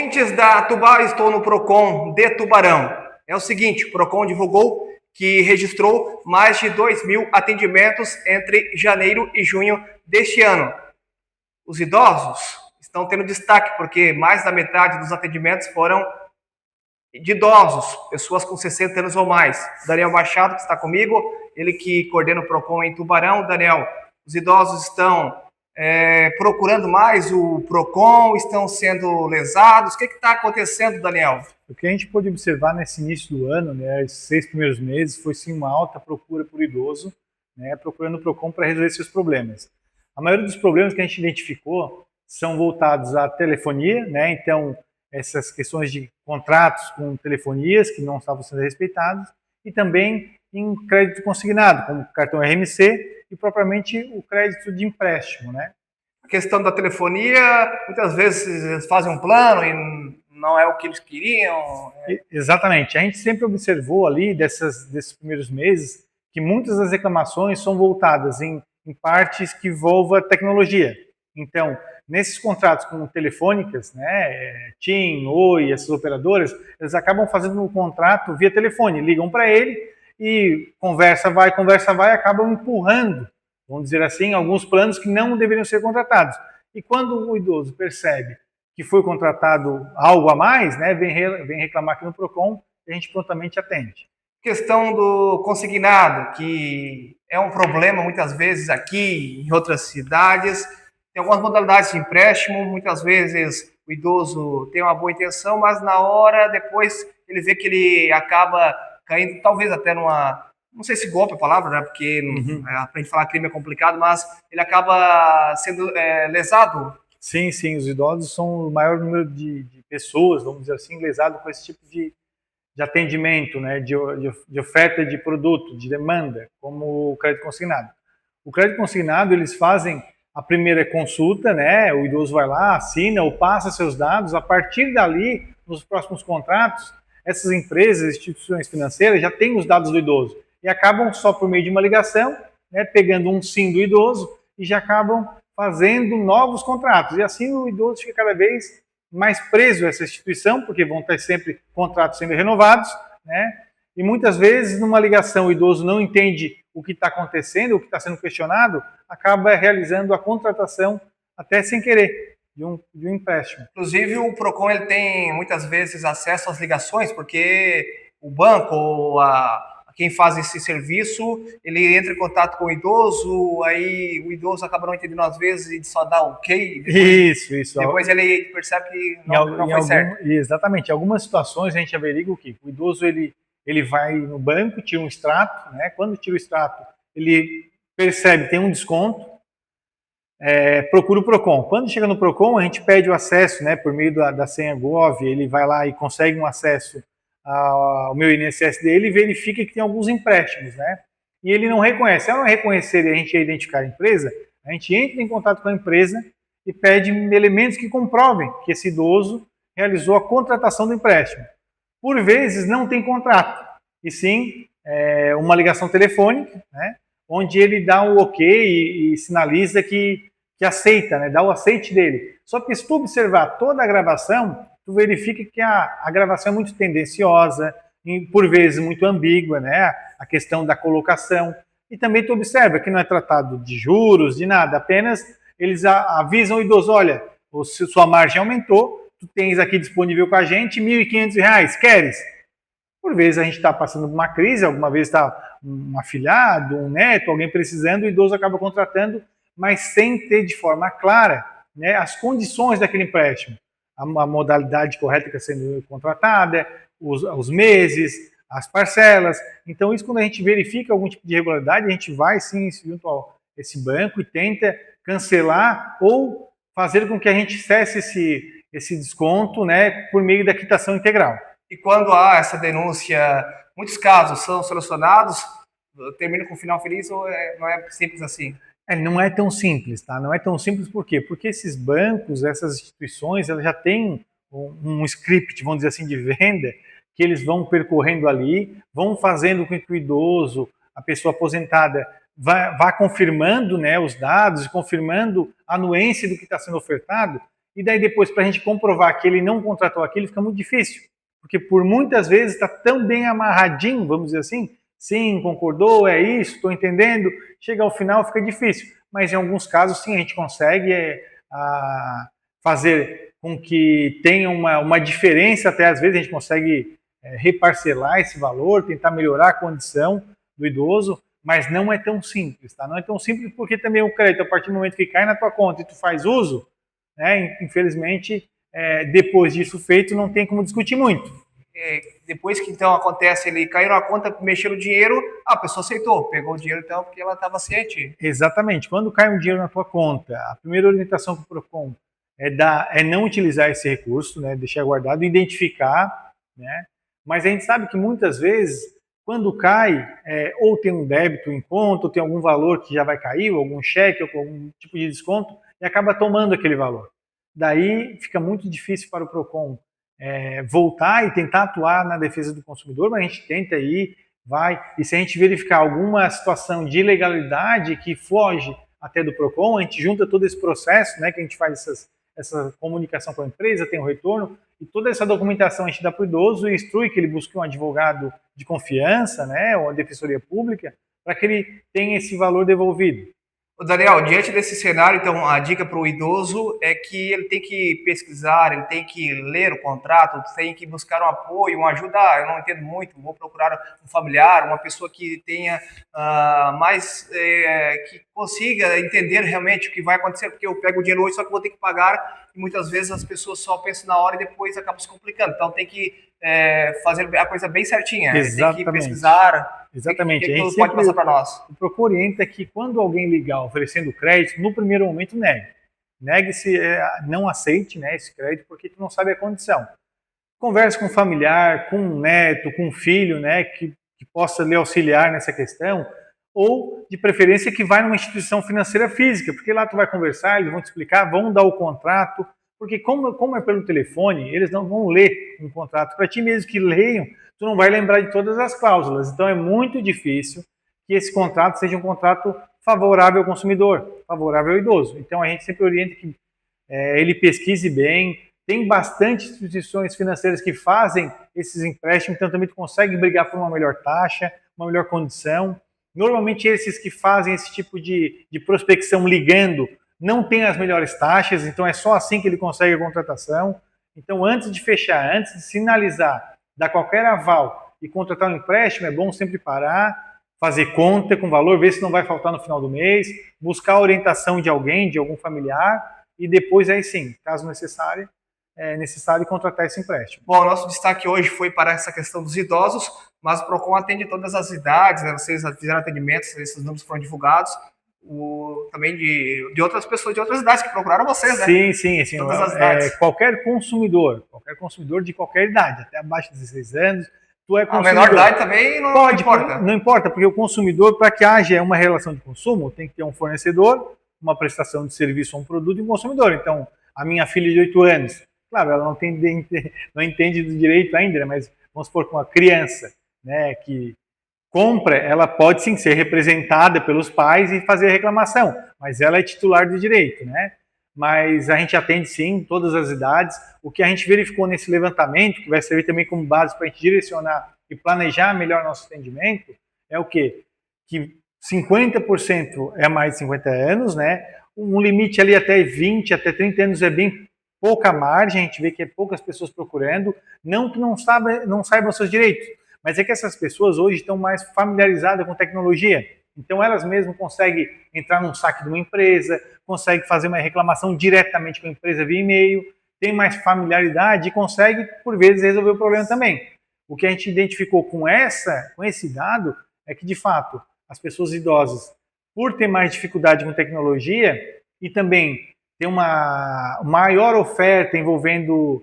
Ouvintes da Tubá, estou no Procon de Tubarão. É o seguinte, o Procon divulgou que registrou mais de 2.000 atendimentos entre janeiro e junho deste ano. Os idosos estão tendo destaque porque mais da metade dos atendimentos foram de idosos, pessoas com 60 anos ou mais. Daniel Machado, que está comigo, ele que coordena o Procon em Tubarão. Daniel, os idosos estão procurando mais o Procon, estão sendo lesados? O que está acontecendo, Daniel? O que a gente pôde observar nesse início do ano, né, esses 6 primeiros meses, foi sim uma alta procura por idoso, né, procurando o Procon para resolver seus problemas. A maioria dos problemas que a gente identificou são voltados à telefonia, né, então essas questões de contratos com telefonias que não estavam sendo respeitados, e também em crédito consignado, como cartão RMC e propriamente o crédito de empréstimo, né? A questão da telefonia, muitas vezes eles fazem um plano e não é o que eles queriam. Exatamente. A gente sempre observou ali, desses primeiros meses, que muitas das reclamações são voltadas em partes que envolvam tecnologia. Então, nesses contratos com telefônicas, né, TIM, Oi, essas operadoras, eles acabam fazendo um contrato via telefone, ligam para ele e conversa vai, acabam empurrando, vamos dizer assim, alguns planos que não deveriam ser contratados. E quando o idoso percebe que foi contratado algo a mais, né, vem reclamar aqui no Procon e a gente prontamente atende. Questão do consignado, que é um problema muitas vezes aqui, em outras cidades. Tem algumas modalidades de empréstimo, muitas vezes o idoso tem uma boa intenção, mas na hora, depois, ele vê que ele acaba caindo, talvez até numa, não sei se golpe é a palavra, né, porque para a gente falar crime é complicado, mas ele acaba sendo lesado. Sim, os idosos são o maior número de pessoas, vamos dizer assim, lesados com esse tipo de atendimento, né, de oferta de produto, de demanda, como o crédito consignado. O crédito consignado, eles fazem a primeira consulta, né, o idoso vai lá, assina ou passa seus dados, a partir dali, nos próximos contratos, essas empresas, instituições financeiras já têm os dados do idoso e acabam só por meio de uma ligação, né, pegando um SIM do idoso e já acabam fazendo novos contratos. E assim o idoso fica cada vez mais preso a essa instituição, porque vão ter sempre contratos sendo renovados, né? E muitas vezes, numa ligação, o idoso não entende o que está acontecendo, o que está sendo questionado, acaba realizando a contratação até sem querer de um empréstimo. Inclusive, o Procon ele tem muitas vezes acesso às ligações, porque o banco ou quem faz esse serviço, ele entra em contato com o idoso, aí o idoso acaba não entendendo às vezes e só dá ok. Isso. Depois ele percebe que não foi certo. Exatamente. Em algumas situações a gente averigua que o idoso ele vai no banco, tira um extrato, né? Quando tira o extrato, ele percebe que tem um desconto, procura o Procon. Quando chega no Procon, a gente pede o acesso, né, por meio da senha Gov, ele vai lá e consegue um acesso ao meu INSS dele e verifica que tem alguns empréstimos, né? E ele não reconhece. Se não reconhecer e a gente identificar a empresa, a gente entra em contato com a empresa e pede elementos que comprovem que esse idoso realizou a contratação do empréstimo. Por vezes não tem contrato, e sim uma ligação telefônica, né, onde ele dá o ok e sinaliza que aceita, né, dá o aceite dele. Só que se tu observar toda a gravação, tu verifica que a gravação é muito tendenciosa, e por vezes muito ambígua, né, a questão da colocação. E também tu observa que não é tratado de juros, de nada, apenas eles avisam o idoso, olha, sua margem aumentou, tu tens aqui disponível com a gente R$ 1.500, queres? Por vezes a gente está passando por uma crise, alguma vez está um afilhado, um neto, alguém precisando, o idoso acaba contratando, mas sem ter de forma clara, né, as condições daquele empréstimo, a modalidade correta que está sendo contratada, os meses, as parcelas. Então isso, quando a gente verifica algum tipo de irregularidade, a gente vai sim junto a esse banco e tenta cancelar ou fazer com que a gente cesse esse desconto, né, por meio da quitação integral. E quando há essa denúncia, muitos casos são solucionados, termina com um final feliz ou não é simples assim? Não é tão simples, tá? Não é tão simples por quê? Porque esses bancos, essas instituições, elas já têm um script, vamos dizer assim, de venda, que eles vão percorrendo ali, vão fazendo com que o idoso, a pessoa aposentada, vá confirmando, né, os dados, confirmando a anuência do que está sendo ofertado, e daí depois para a gente comprovar que ele não contratou aquilo fica muito difícil, porque por muitas vezes está tão bem amarradinho, vamos dizer assim, sim, concordou, é isso, estou entendendo, chega ao final fica difícil, mas em alguns casos sim, a gente consegue fazer com que tenha uma diferença, até às vezes a gente consegue reparcelar esse valor, tentar melhorar a condição do idoso, mas não é tão simples, tá? Não é tão simples porque também o crédito, a partir do momento que cai na tua conta e tu faz uso, né, infelizmente, depois disso feito, não tem como discutir muito. Depois que então acontece, ele caiu na conta, mexeu no dinheiro, a pessoa aceitou, pegou o dinheiro então porque ela estava ciente. Exatamente. Quando cai um dinheiro na tua conta, a primeira orientação que o PROCON é não utilizar esse recurso, né, deixar guardado, identificar, né, mas a gente sabe que muitas vezes, quando cai, ou tem um débito em conta, ou tem algum valor que já vai cair, ou algum cheque, ou algum tipo de desconto, e acaba tomando aquele valor. Daí fica muito difícil para o PROCON voltar e tentar atuar na defesa do consumidor, mas a gente tenta ir, vai, e se a gente verificar alguma situação de ilegalidade que foge até do PROCON, a gente junta todo esse processo, né, que a gente faz essa comunicação com a empresa, tem o retorno, e toda essa documentação a gente dá para o idoso e instrui que ele busque um advogado de confiança, né, ou a defensoria pública, para que ele tenha esse valor devolvido. Daniel, diante desse cenário, então, a dica para o idoso é que ele tem que pesquisar, ele tem que ler o contrato, tem que buscar um apoio, uma ajuda. Eu não entendo muito, vou procurar um familiar, uma pessoa que tenha que consiga entender realmente o que vai acontecer, porque eu pego o dinheiro hoje, só que vou ter que pagar, e muitas vezes as pessoas só pensam na hora e depois acabam se complicando. Então, tem que fazer a coisa bem certinha, Exatamente. Tem que pesquisar. Exatamente. A gente pode passar para nós. O PROCON orienta que quando alguém ligar oferecendo crédito, no primeiro momento negue. Negue-se, não aceite, né, esse crédito, porque tu não sabe a condição. Converse com um familiar, com um neto, com um filho, né, que possa lhe auxiliar nessa questão, ou, de preferência, que vá numa instituição financeira física, porque lá tu vai conversar, eles vão te explicar, vão dar o contrato, porque como é pelo telefone, eles não vão ler um contrato. Para ti mesmo que leiam, tu não vai lembrar de todas as cláusulas. Então é muito difícil que esse contrato seja um contrato favorável ao consumidor, favorável ao idoso. Então a gente sempre orienta que ele pesquise bem. Tem bastante instituições financeiras que fazem esses empréstimos, então também tu consegue brigar por uma melhor taxa, uma melhor condição. Normalmente esses que fazem esse tipo de prospecção ligando não tem as melhores taxas, então é só assim que ele consegue a contratação. Então, antes de fechar, antes de sinalizar, dar qualquer aval e contratar um empréstimo, é bom sempre parar, fazer conta com valor, ver se não vai faltar no final do mês, buscar a orientação de alguém, de algum familiar, e depois aí sim, caso necessário, é necessário contratar esse empréstimo. Bom, o nosso destaque hoje foi para essa questão dos idosos, mas o PROCON atende todas as idades, né? Vocês fizeram atendimentos, esses números foram divulgados, também de outras pessoas de outras idades que procuraram vocês, né? Sim. Todas as idades. Qualquer consumidor de qualquer idade, até abaixo de 16 anos, tu é consumidor. A menor idade também não importa. Não importa, porque o consumidor, para que haja uma relação de consumo, tem que ter um fornecedor, uma prestação de serviço a um produto e um consumidor. Então, a minha filha de 8 anos, claro, ela não entende do direito ainda, né, mas vamos supor que uma criança, né, que compra, ela pode sim ser representada pelos pais e fazer a reclamação, mas ela é titular do direito, né? Mas a gente atende sim todas as idades. O que a gente verificou nesse levantamento, que vai servir também como base para a gente direcionar e planejar melhor nosso atendimento, é o quê? Que 50% é mais de 50 anos, né? Um limite ali até 20, até 30 anos é bem pouca margem, a gente vê que é poucas pessoas procurando, não que não saibam seus direitos, mas é que essas pessoas hoje estão mais familiarizadas com tecnologia. Então elas mesmas conseguem entrar num saque de uma empresa, conseguem fazer uma reclamação diretamente com a empresa via e-mail, tem mais familiaridade e consegue, por vezes, resolver o problema também. O que a gente identificou com esse dado é que, de fato, as pessoas idosas, por ter mais dificuldade com tecnologia e também ter uma maior oferta envolvendo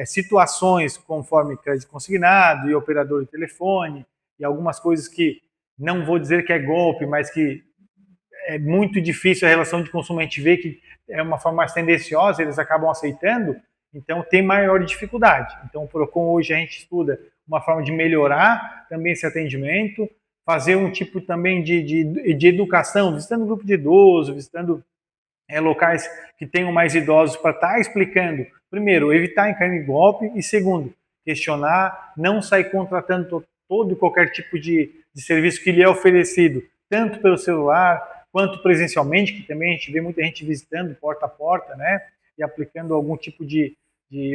situações conforme crédito consignado e operador de telefone e algumas coisas que não vou dizer que é golpe, mas que é muito difícil a relação de consumo, a gente vê que é uma forma mais tendenciosa, eles acabam aceitando, então tem maior dificuldade. Então o PROCON hoje a gente estuda uma forma de melhorar também esse atendimento, fazer um tipo também de educação, visitando grupo de idosos, visitando locais que tenham mais idosos para estar explicando, primeiro, evitar cair em golpe e segundo, questionar, não sair contratando todo e qualquer tipo de serviço que lhe é oferecido, tanto pelo celular quanto presencialmente, que também a gente vê muita gente visitando porta a porta, né, e aplicando algum tipo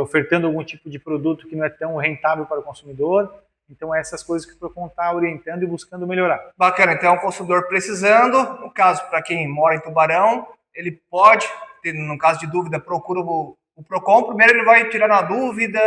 ofertando algum tipo de produto que não é tão rentável para o consumidor. Então, essas coisas que o PROCON está orientando e buscando melhorar. Bacana, então, o consumidor precisando, no caso, para quem mora em Tubarão, ele pode, no caso de dúvida, procura o PROCON. Primeiro ele vai tirando a dúvida,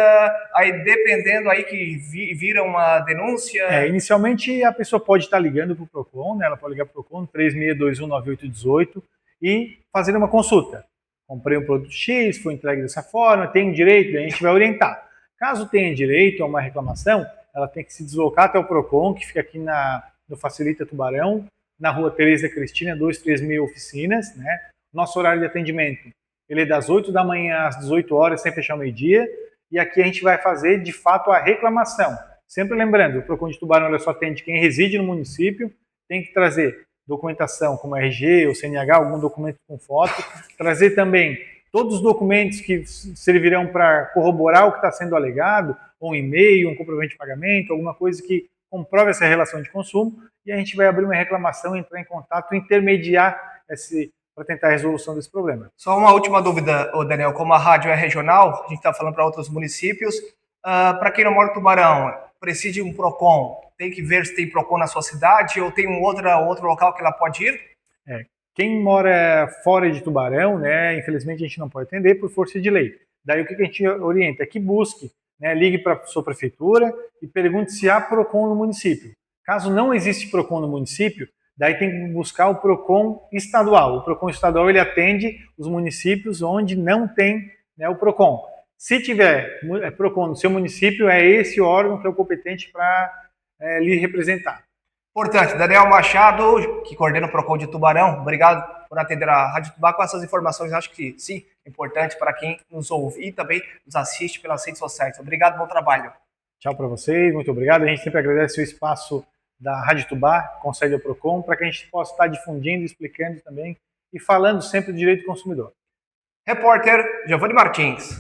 aí dependendo aí que vira uma denúncia. Inicialmente a pessoa pode estar ligando para o PROCON, né? Ela pode ligar para o PROCON 36219818 e fazer uma consulta. Comprei um produto X, foi entregue dessa forma, tem direito, a gente vai orientar. Caso tenha direito a uma reclamação, ela tem que se deslocar até o PROCON, que fica aqui no Facilita Tubarão, na rua Tereza Cristina, 236 Oficinas, né? Nosso horário de atendimento, ele é das 8 da manhã às 18 horas, sem fechar o meio-dia, e aqui a gente vai fazer, de fato, a reclamação. Sempre lembrando, o PROCON de Tubarão só atende quem reside no município, tem que trazer documentação como RG ou CNH, algum documento com foto, trazer também todos os documentos que servirão para corroborar o que está sendo alegado, um e-mail, um comprovante de pagamento, alguma coisa que comprove essa relação de consumo, e a gente vai abrir uma reclamação, entrar em contato, intermediar para tentar a resolução desse problema. Só uma última dúvida, Daniel, como a rádio é regional, a gente está falando para outros municípios, para quem não mora em Tubarão, precisa de um PROCON, tem que ver se tem PROCON na sua cidade ou tem outro local que ela pode ir? Quem mora fora de Tubarão, né, infelizmente a gente não pode atender por força de lei. Daí o que a gente orienta? Que busque, né, ligue para a sua prefeitura e pergunte se há PROCON no município. Caso não existe PROCON no município, daí tem que buscar o PROCON estadual. O PROCON estadual ele atende os municípios onde não tem, né, o PROCON. Se tiver PROCON no seu município, é esse órgão que é o competente para lhe representar. Importante, Daniel Machado, que coordena o PROCON de Tubarão, obrigado por atender a Rádio Tubá com essas informações. Acho que sim, é importante para quem nos ouve e também nos assiste pelas redes sociais. Obrigado, bom trabalho. Tchau para vocês, muito obrigado. A gente sempre agradece o espaço da Rádio Tubá, concede ao PROCON, para que a gente possa estar difundindo, explicando também e falando sempre do direito do consumidor. Repórter Giovanni Martins.